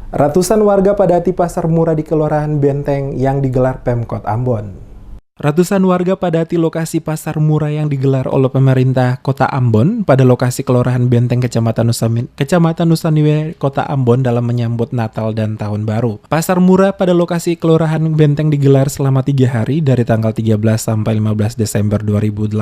Ratusan warga padati pasar murah di Kelurahan Benteng yang digelar Pemkot Ambon. Ratusan warga padati lokasi pasar murah yang digelar oleh pemerintah Kota Ambon pada lokasi Kelurahan Benteng Kecamatan Nusaniwe, Kota Ambon dalam menyambut Natal dan Tahun Baru. Pasar murah pada lokasi Kelurahan Benteng digelar selama 3 hari dari tanggal 13 sampai 15 Desember 2018.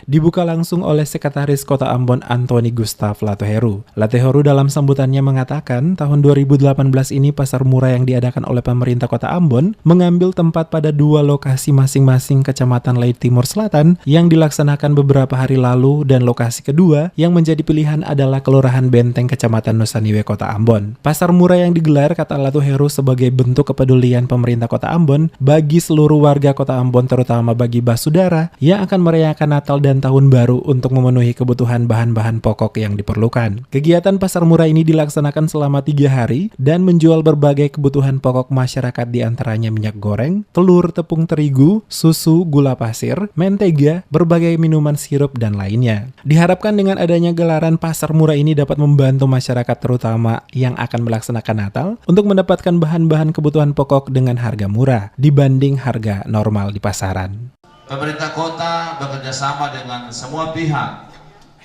Dibuka langsung oleh Sekretaris Kota Ambon Antoni Gustaf Lateheru. Lateheru dalam sambutannya mengatakan tahun 2018 ini pasar murah yang diadakan oleh pemerintah Kota Ambon mengambil tempat pada 2 lokasi masing-masing Kecamatan Lait Timur Selatan yang dilaksanakan beberapa hari lalu, dan lokasi kedua yang menjadi pilihan adalah Kelurahan Benteng Kecamatan Nusaniwe Kota Ambon. Pasar murah yang digelar, kata Lateheru, sebagai bentuk kepedulian pemerintah Kota Ambon bagi seluruh warga Kota Ambon, terutama bagi basudara yang akan merayakan Natal dan Tahun Baru untuk memenuhi kebutuhan bahan-bahan pokok yang diperlukan. Kegiatan pasar murah ini dilaksanakan selama 3 hari dan menjual berbagai kebutuhan pokok masyarakat, diantaranya minyak goreng, telur, tepung terigu, susu, gula pasir, mentega, berbagai minuman sirup, dan lainnya. Diharapkan dengan adanya gelaran pasar murah ini dapat membantu masyarakat terutama yang akan melaksanakan Natal untuk mendapatkan bahan-bahan kebutuhan pokok dengan harga murah dibanding harga normal di pasaran. Pemerintah kota bekerja sama dengan semua pihak,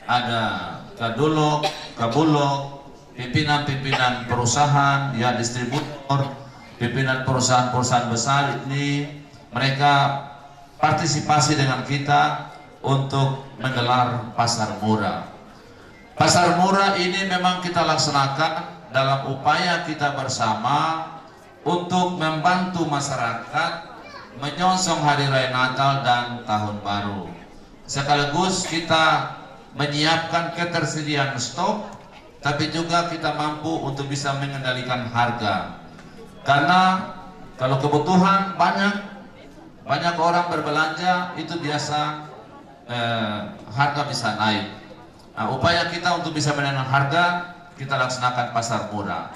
ada Kadulok, Kabulok, pimpinan-pimpinan perusahaan, ya distributor, pimpinan perusahaan-perusahaan besar ini. Mereka partisipasi dengan kita untuk menggelar pasar murah. Pasar murah ini memang kita laksanakan dalam upaya kita bersama untuk membantu masyarakat menyongsong Hari Raya Natal dan Tahun Baru. Sekaligus kita menyiapkan ketersediaan stok, tapi juga kita mampu untuk bisa mengendalikan harga. Karena kalau kebutuhan banyak orang berbelanja, itu biasa harga bisa naik. Nah, upaya kita untuk bisa menekan harga, kita laksanakan pasar murah.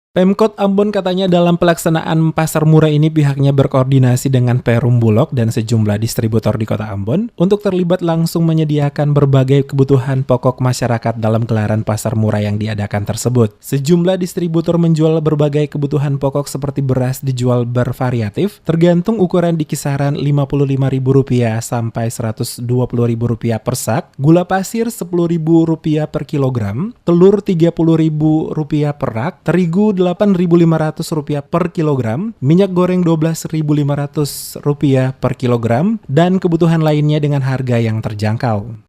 Pemkot Ambon katanya dalam pelaksanaan pasar murah ini pihaknya berkoordinasi dengan Perum Bulog dan sejumlah distributor di Kota Ambon untuk terlibat langsung menyediakan berbagai kebutuhan pokok masyarakat dalam gelaran pasar murah yang diadakan tersebut. Sejumlah distributor menjual berbagai kebutuhan pokok seperti beras dijual bervariatif, tergantung ukuran di kisaran Rp55.000 sampai Rp120.000 per sak, gula pasir Rp10.000 per kilogram, telur Rp30.000 per rak, terigu Rp8.500 per kilogram, minyak goreng Rp12.500 per kilogram, dan kebutuhan lainnya dengan harga yang terjangkau.